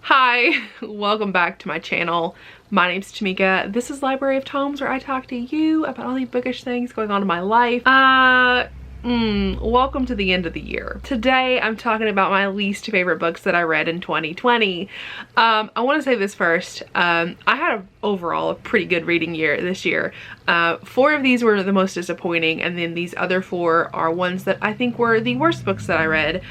Hi, welcome back to my channel. My name's Tamika. This is Library of Tomes, where I talk to you about all the bookish things going on in my life. Welcome to the end of the year. Today I'm talking about my least favorite books that I read in 2020. I want to say this first. I had overall a pretty good reading year this year. 4 of these were the most disappointing, and then these other 4 are ones that I think were the worst books that I read.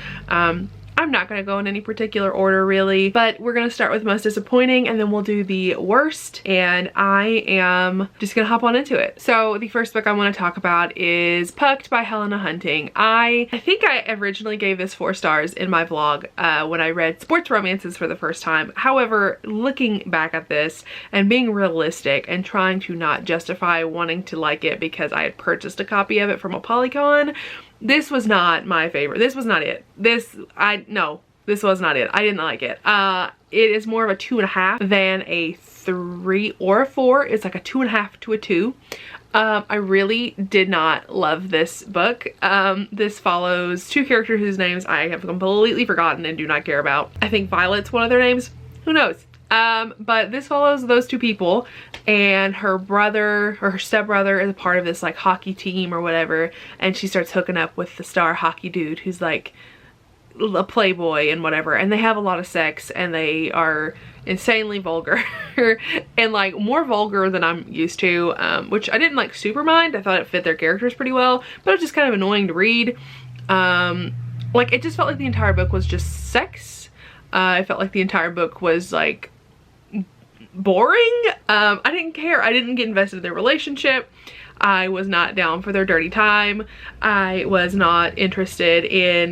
I'm not going to go in any particular order really, but we're going to start with most disappointing and then we'll do the worst, and I am just going to hop on into it. So the first book I want to talk about is Pucked by Helena Hunting. I think I originally gave this 4 stars in my vlog when I read sports romances for the first time. However, looking back at this and being realistic and trying to not justify wanting to like it because I had purchased a copy of it from a Polycon, this was not my favorite. This was not it. This was not it. I didn't like it. It is more of a 2.5 than a 3 or a 4. It's like a 2.5 to a 2. I really did not love this book. This follows 2 characters whose names I have completely forgotten and do not care about. I think Violet's one of their names. Who knows? But this follows those 2 people, and her brother or her stepbrother is a part of this like hockey team or whatever, and she starts hooking up with the star hockey dude who's like a playboy and whatever, and they have a lot of sex and they are insanely vulgar and like more vulgar than I'm used to, which I didn't like super mind. I thought it fit their characters pretty well, but it was just kind of annoying to read. Like it just felt like the entire book was just sex. I felt like the entire book was like boring. I didn't care. I didn't get invested in their relationship. I was not down for their dirty time. I was not interested in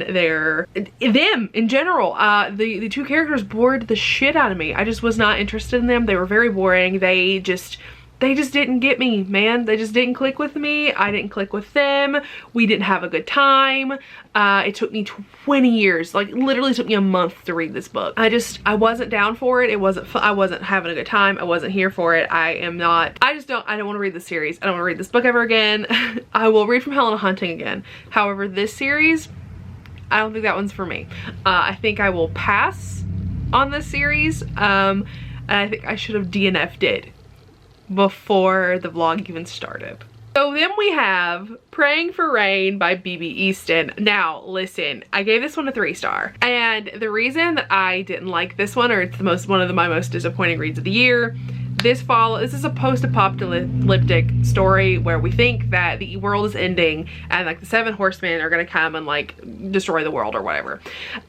them in general. The 2 characters bored the shit out of me. I just was not interested in them. They were very boring. They just didn't get me, man. They just didn't click with me. I didn't click with them. We didn't have a good time. It took me 20 years, like literally took me a month to read this book. I wasn't down for it. I wasn't having a good time. I wasn't here for it. I don't want to read this series. I don't want to read this book ever again. I will read from Helena Hunting again. However, this series, I don't think that one's for me. I think I will pass on this series. And I think I should have DNF'd it before the vlog even started. So then we have Praying for Rain by B.B. Easton. Now listen, I gave this one a 3-star, and the reason that I didn't like this one, or it's one of my most disappointing reads of the year, this is a post-apocalyptic story where we think that the world is ending and like the 7 horsemen are gonna come and like destroy the world or whatever,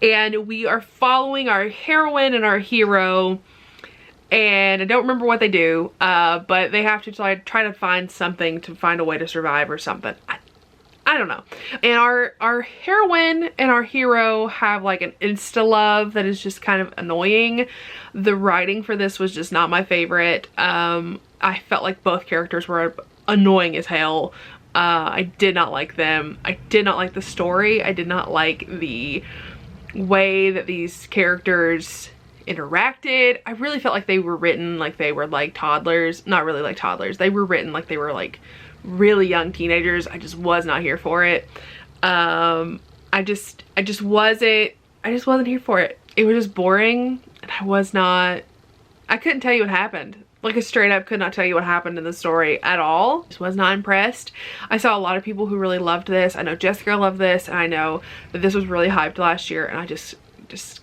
and we are following our heroine and our hero, and I don't remember what they do, but they have to try to find something to find a way to survive or something. I don't know. And our heroine and our hero have like an insta-love that is just kind of annoying. The writing for this was just not my favorite. I felt like both characters were annoying as hell. I did not like them. I did not like the story. I did not like the way that these characters interacted. I really felt like they were written like they were like toddlers. Not really like toddlers. They were written like they were like really young teenagers. I just was not here for it. I just wasn't here for it. It was just boring, and I couldn't tell you what happened. Like, I straight up could not tell you what happened in the story at all. Just was not impressed. I saw a lot of people who really loved this. I know Jessica loved this, and I know that this was really hyped last year, and I just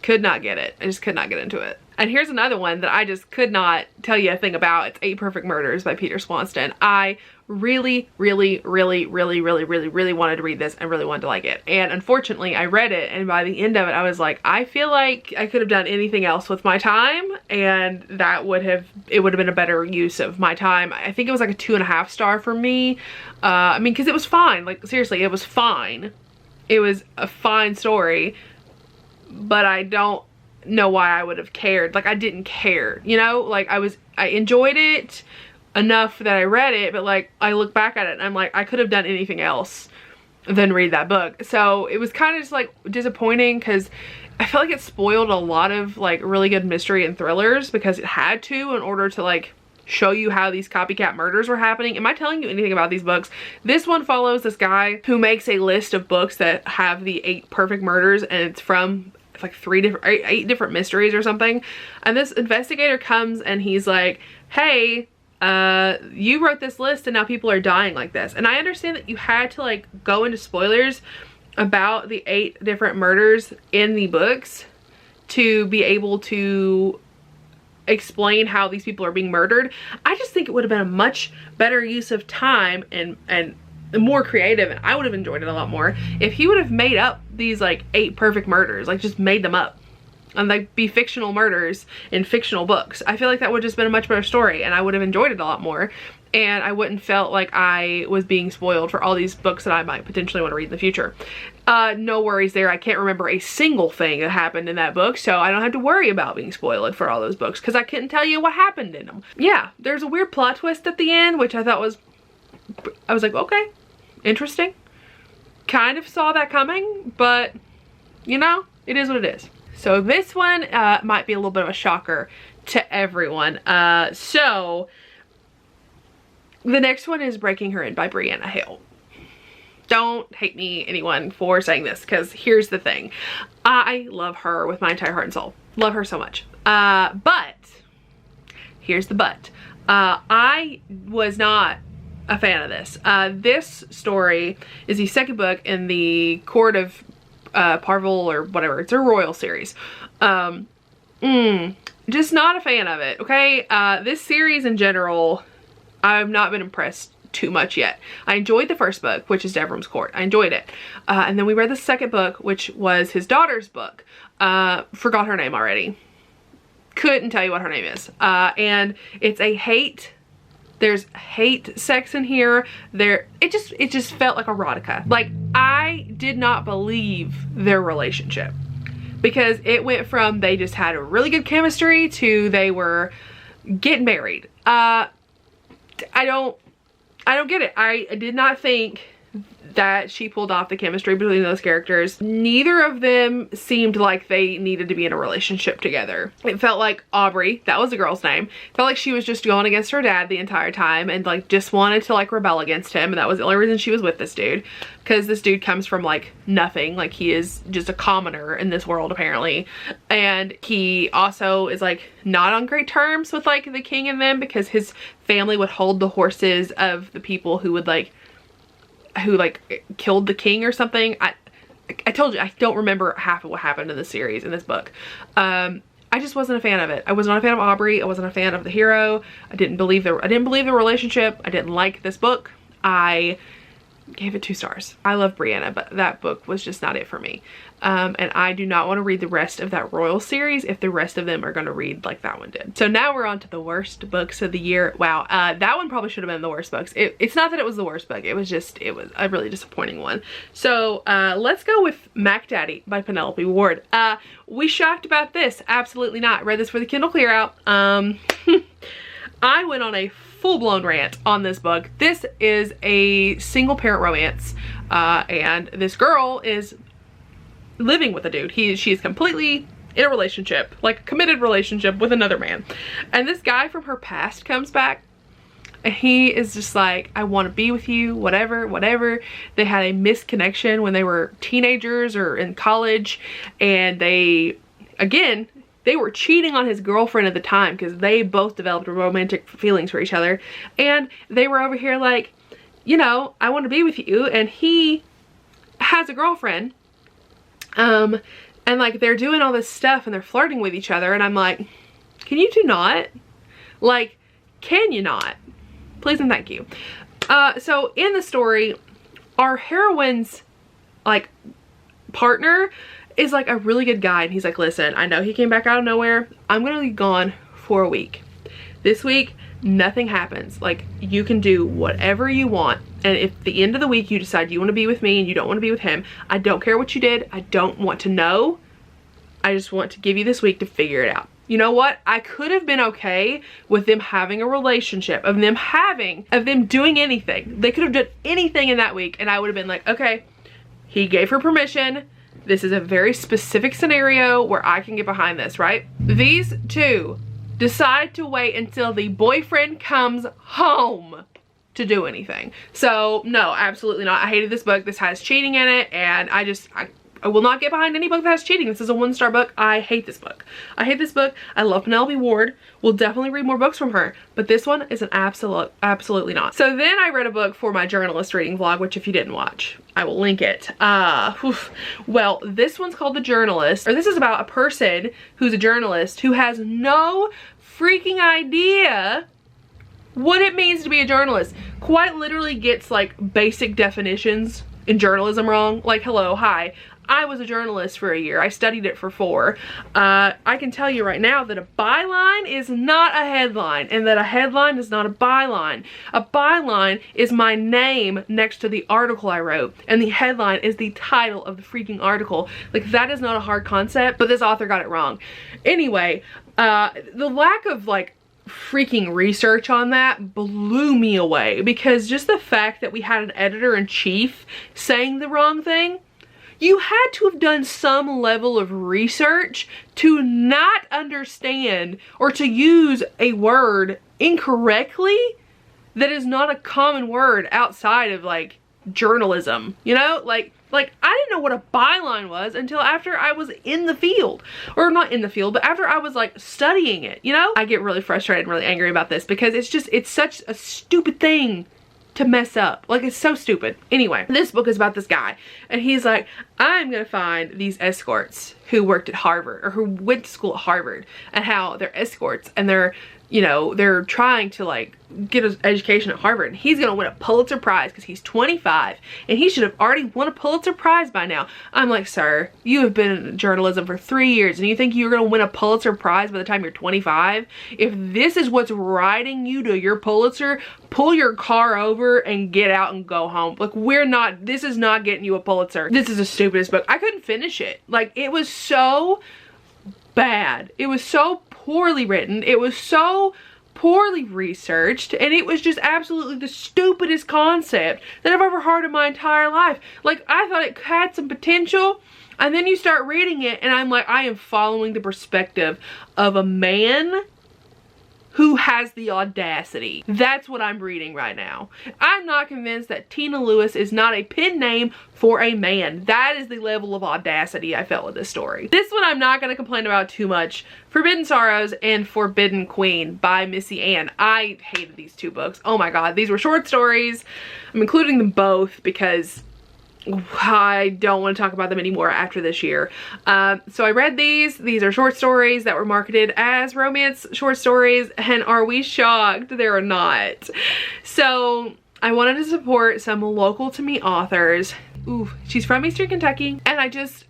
could not get it. I just could not get into it. And here's another one that I just could not tell you a thing about. It's 8 Perfect Murders by Peter Swanston. I really wanted to read this and really wanted to like it. And unfortunately, I read it, and by the end of it, I was like, I feel like I could have done anything else with my time, and it would have been a better use of my time. I think it was like a 2.5 star for me. I mean, because it was fine. Like, seriously, it was fine. It was a fine story, but I don't know why I would have cared. Like, I didn't care, you know? Like, I enjoyed it enough that I read it, but like, I look back at it and I'm like, I could have done anything else than read that book. So it was kind of just like disappointing, because I felt like it spoiled a lot of like really good mystery and thrillers, because it had to, in order to like show you how these copycat murders were happening. Am I telling you anything about these books? This one follows this guy who makes a list of books that have the 8 perfect murders, and it's from like 8 different mysteries or something. And this investigator comes and he's like, hey, you wrote this list and now people are dying like this. And I understand that you had to like go into spoilers about the 8 different murders in the books to be able to explain how these people are being murdered. I just think it would have been a much better use of time and more creative, and I would have enjoyed it a lot more if he would have made up these like 8 perfect murders, like just made them up and like be fictional murders in fictional books. I feel like that would have just been a much better story and I would have enjoyed it a lot more, and I wouldn't felt like I was being spoiled for all these books that I might potentially want to read in the future. No worries there. I can't remember a single thing that happened in that book, so I don't have to worry about being spoiled for all those books because I couldn't tell you what happened in them. Yeah, there's a weird plot twist at the end, which I thought was, I was like, okay, interesting. Kind of saw that coming, but you know, it is what it is. So this one might be a little bit of a shocker to everyone. So the next one is Breaking Her In by Brianna Hale. Don't hate me, anyone, for saying this, because here's the thing. I love her with my entire heart and soul. Love her so much. But here's the but. I was not a fan of this. This story is the second book in the Court of Parville or whatever. It's a royal series. Just not a fan of it, okay? This series in general, I've not been impressed too much yet. I enjoyed the first book, which is Devram's Court. I enjoyed it. And then we read the second book, which was his daughter's book. Forgot her name already. Couldn't tell you what her name is. And it's a hate. There's hate sex in here. It just felt like erotica. Like, I did not believe their relationship because it went from they just had a really good chemistry to they were getting married. I don't get it. I did not think that she pulled off the chemistry between those characters. Neither of them seemed like they needed to be in a relationship together. It felt like Aubrey, that was the girl's name, felt like she was just going against her dad the entire time and like just wanted to like rebel against him, and that was the only reason she was with this dude, because this dude comes from like nothing. Like, he is just a commoner in this world apparently, and he also is like not on great terms with like the king and them because his family would hold the horses of the people who would who killed the king or something. I told you I don't remember half of what happened in the series, in this book. I just wasn't a fan of it. I was not a fan of Aubrey. I wasn't a fan of the hero. I didn't believe the relationship. I didn't like this book. I gave it 2 stars. I love Brianna, but that book was just not it for me. And I do not want to read the rest of that royal series if the rest of them are going to read like that one did. So now we're on to the worst books of the year. Wow, that one probably should have been the worst books. It's not that it was the worst book. It was a really disappointing one. So let's go with Mack Daddy by Penelope Ward. We shocked about this? Absolutely not. Read this for the Kindle Clear Out. I went on a full-blown rant on this book. This is a single parent romance, and this girl is living with a dude. She is completely in a relationship, like a committed relationship with another man. And this guy from her past comes back and he is just like, I want to be with you, whatever, whatever. They had a misconnection when they were teenagers or in college, and they were cheating on his girlfriend at the time because they both developed romantic feelings for each other. And they were over here like, you know, I want to be with you. And he has a girlfriend. And like, they're doing all this stuff and they're flirting with each other. And I'm like, can you two not? Like, can you not? Please and thank you. So in the story, our heroine's like partner is like a really good guy, and he's like, listen, I know he came back out of nowhere. I'm gonna be gone for a week. This week, nothing happens. Like, you can do whatever you want, and if at the end of the week you decide you want to be with me and you don't want to be with him, I don't care what you did. I don't want to know. I just want to give you this week to figure it out. You know what? I could have been okay with them having a relationship, of them doing anything. They could have done anything in that week, and I would have been like, okay, he gave her permission. This is a very specific scenario where I can get behind this, right? These two decide to wait until the boyfriend comes home to do anything. So no, absolutely not. I hated this book. This has cheating in it, and I I will not get behind any book that has cheating. This is a 1-star book. I hate this book. I hate this book. I love Penelope Ward. We'll definitely read more books from her, but this one is an absolutely not. So then I read a book for my journalist reading vlog, which if you didn't watch, I will link it. Well, this one's called The Journalist, or this is about a person who's a journalist who has no freaking idea what it means to be a journalist. Quite literally gets like basic definitions in journalism wrong. Like, hello, hi, I was a journalist for a year. I studied it for 4. I can tell you right now that a byline is not a headline, and that a headline is not a byline. A byline is my name next to the article I wrote, and the headline is the title of the freaking article. Like, that is not a hard concept, but this author got it wrong. Anyway, the lack of like freaking research on that blew me away, because just the fact that we had an editor-in-chief saying the wrong thing, you had to have done some level of research to not understand or to use a word incorrectly that is not a common word outside of like journalism, you know? Like I didn't know what a byline was until after I was in the field, or not in the field, but after I was like studying it, you know? I get really frustrated and really angry about this because it's such a stupid thing to mess up. Like, it's so stupid. Anyway, this book is about this guy, and he's like, I'm gonna find these escorts who worked at Harvard, or who went to school at Harvard, and how they're escorts and they're, you know, they're trying to like get an education at Harvard, and he's gonna win a Pulitzer Prize because he's 25 and he should have already won a Pulitzer Prize by now. I'm like, sir, you have been in journalism for 3 years and you think you're gonna win a Pulitzer Prize by the time you're 25? If this is what's riding you to your Pulitzer, pull your car over and get out and go home. Like, this is not getting you a Pulitzer. This is the stupidest book. I couldn't finish it. Like, it was so bad. It was so poorly written. It was so poorly researched, and it was just absolutely the stupidest concept that I've ever heard in my entire life. Like, I thought it had some potential, and then you start reading it and I'm like, I am following the perspective of a man who has the audacity. That's what I'm reading right now. I'm not convinced that Tina Lewis is not a pen name for a man. That is the level of audacity I felt with this story. This one I'm not going to complain about too much. Forbidden Sorrows and Forbidden Queen by Missy Ann. I hated these 2 books. Oh my god, these were short stories. I'm including them both because I don't want to talk about them anymore after this year. So I read these. These are short stories that were marketed as romance short stories, and are we shocked? They're not. So I wanted to support some local to me authors. Ooh, she's from Eastern Kentucky, and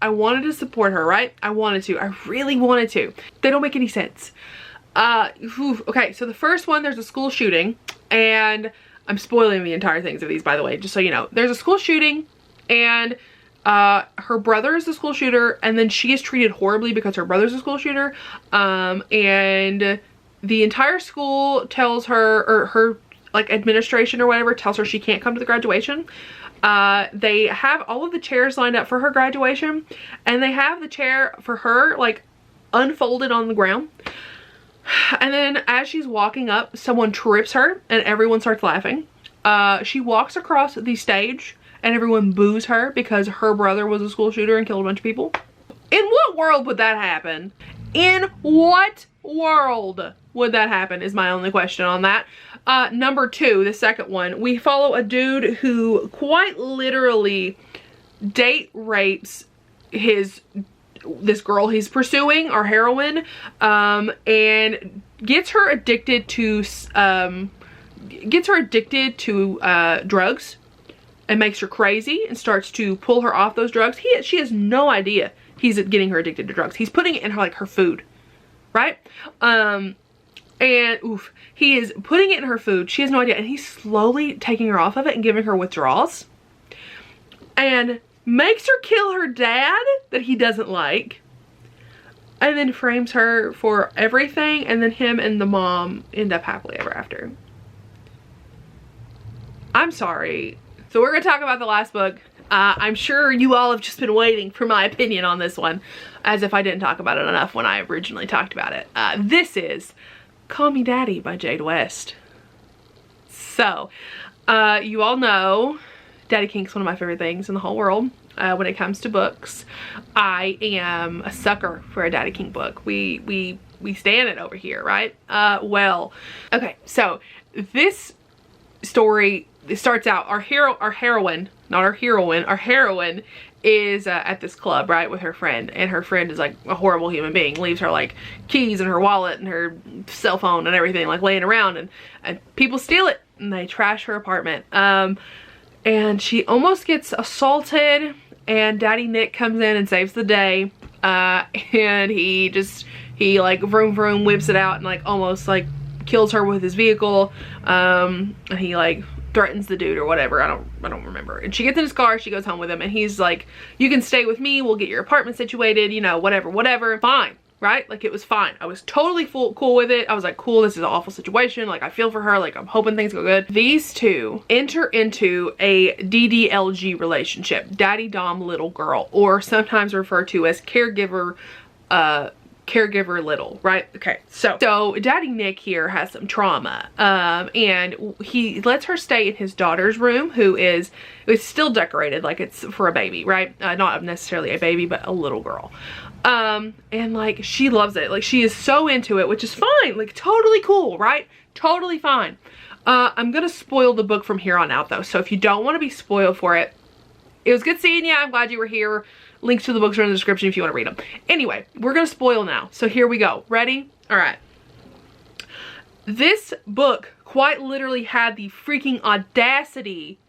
I wanted to support her, right? I wanted to. I really wanted to. They don't make any sense. Okay, so the first one, there's a school shooting, and I'm spoiling the entire things of these, by the way, just so you know. There's a school shooting, and her brother is the school shooter, and then she is treated horribly because her brother's a school shooter, and the entire school tells her, or her like administration or whatever tells her she can't come to the graduation. They have all of the chairs lined up for her graduation, and they have the chair for her like unfolded on the ground, and then as she's walking up, someone trips her and everyone starts laughing. She walks across the stage and everyone boos her because her brother was a school shooter and killed a bunch of people. In what world would that happen? In what world would that happen is my only question on that. Number 2, the second one, we follow a dude who quite literally date rapes this girl he's pursuing, our heroine, and gets her addicted to drugs, and makes her crazy and starts to pull her off those drugs. She has no idea he's getting her addicted to drugs. He's putting it in her food, right? And oof, he is putting it in her food. She has no idea, and he's slowly taking her off of it and giving her withdrawals, and makes her kill her dad that he doesn't like, and then frames her for everything, and then him and the mom end up happily ever after. I'm sorry. So we're gonna talk about the last book. I'm sure you all have just been waiting for my opinion on this one, as if I didn't talk about it enough when I originally talked about it. This is Call Me Daddy by Jade West. So, you all know Daddy Kink's one of my favorite things in the whole world. when it comes to books. I am a sucker for a Daddy King book. We stand it over here, right? Well, okay, so this story, it starts out, our heroine is at this club, right, with her friend, and her friend is like a horrible human being, leaves her like keys and her wallet and her cell phone and everything like laying around, and people steal it and they trash her apartment. And she almost gets assaulted, and Daddy Nick comes in and saves the day. And he like vroom vroom whips it out and like almost like kills her with his vehicle. And he like threatens the dude or whatever. I don't remember. And she gets in his car, she goes home with him, and he's like, you can stay with me, we'll get your apartment situated, you know, whatever. Fine, right? Like, it was fine. I was totally cool with it. I was like, cool, this is an awful situation. Like, I feel for her. Like, I'm hoping things go good. These two enter into a DDLG relationship. Daddy Dom Little Girl, or sometimes referred to as caregiver little, right? Okay, so Daddy Nick here has some trauma, and he lets her stay in his daughter's room, who is still decorated like it's for a baby, right? Not necessarily a baby, but a little girl. And like, she loves it. Like, she is so into it, which is fine. Like, totally cool, right? Totally fine. I'm gonna spoil the book from here on out though, so if you don't want to be spoiled for it, it was good seeing you. I'm glad you were here. Links to the books are in the description if you want to read them. Anyway, we're gonna spoil now. So here we go. Ready? All right. This book quite literally had the freaking audacity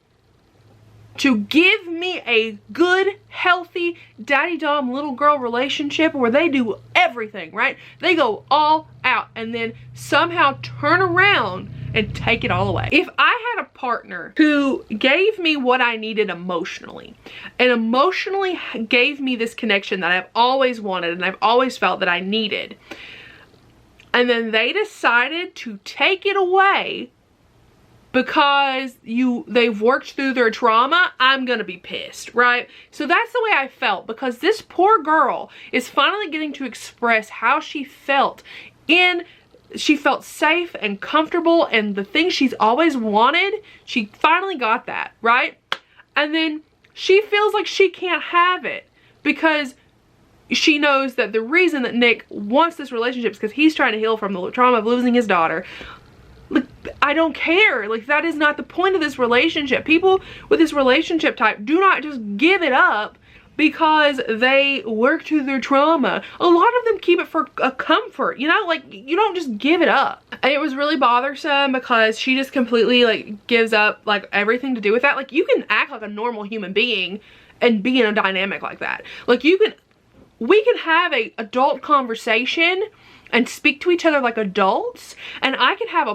to give me a good, healthy Daddy Dom little girl relationship where they do everything, right? They go all out and then somehow turn around and take it all away. If I had a partner who gave me what I needed emotionally, and emotionally gave me this connection that I've always wanted and I've always felt that I needed, and then they decided to take it away because they've worked through their trauma, I'm gonna be pissed, right? So that's the way I felt, because this poor girl is finally getting to express how she felt. She felt safe and comfortable, and the thing she's always wanted, she finally got that, right? And then she feels like she can't have it because she knows that the reason that Nick wants this relationship is because he's trying to heal from the trauma of losing his daughter. Like, I don't care. Like, that is not the point of this relationship. People with this relationship type do not just give it up because they work through their trauma. A lot of them keep it for a comfort, you know? Like, you don't just give it up. And it was really bothersome because she just completely like gives up like everything to do with that. Like, you can act like a normal human being and be in a dynamic like that. Like, we can have a adult conversation and speak to each other like adults, and I can have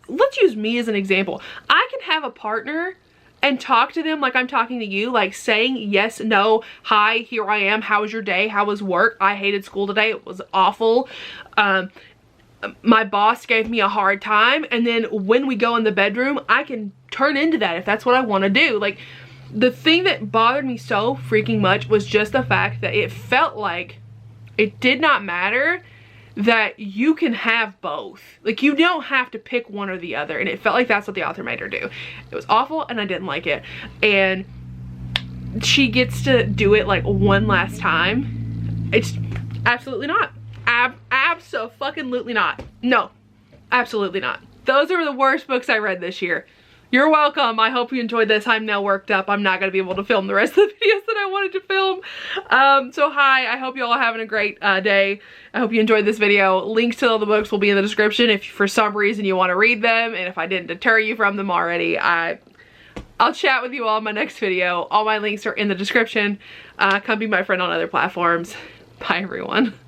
let's use me as an example. I can have a partner and talk to them like I'm talking to you, like saying yes, no, hi, here I am, how was your day, how was work, I hated school today, it was awful, my boss gave me a hard time, and then when we go in the bedroom, I can turn into that if that's what I want to do. Like, the thing that bothered me so freaking much was just the fact that it felt like it did not matter that you can have both. Like, you don't have to pick one or the other, and it felt like that's what the author made her do. It was awful, and I didn't like it. And she gets to do it like one last time. It's absolutely not. Abso-fucking-lutely not. No, absolutely not. Those are the worst books I read this year. You're welcome. I hope you enjoyed this. I'm now worked up. I'm not going to be able to film the rest of the videos that I wanted to film. So hi, I hope you all are having a great day. I hope you enjoyed this video. Links to all the books will be in the description if for some reason you want to read them. And if I didn't deter you from them already, I'll chat with you all in my next video. All my links are in the description. Come be my friend on other platforms. Bye, everyone.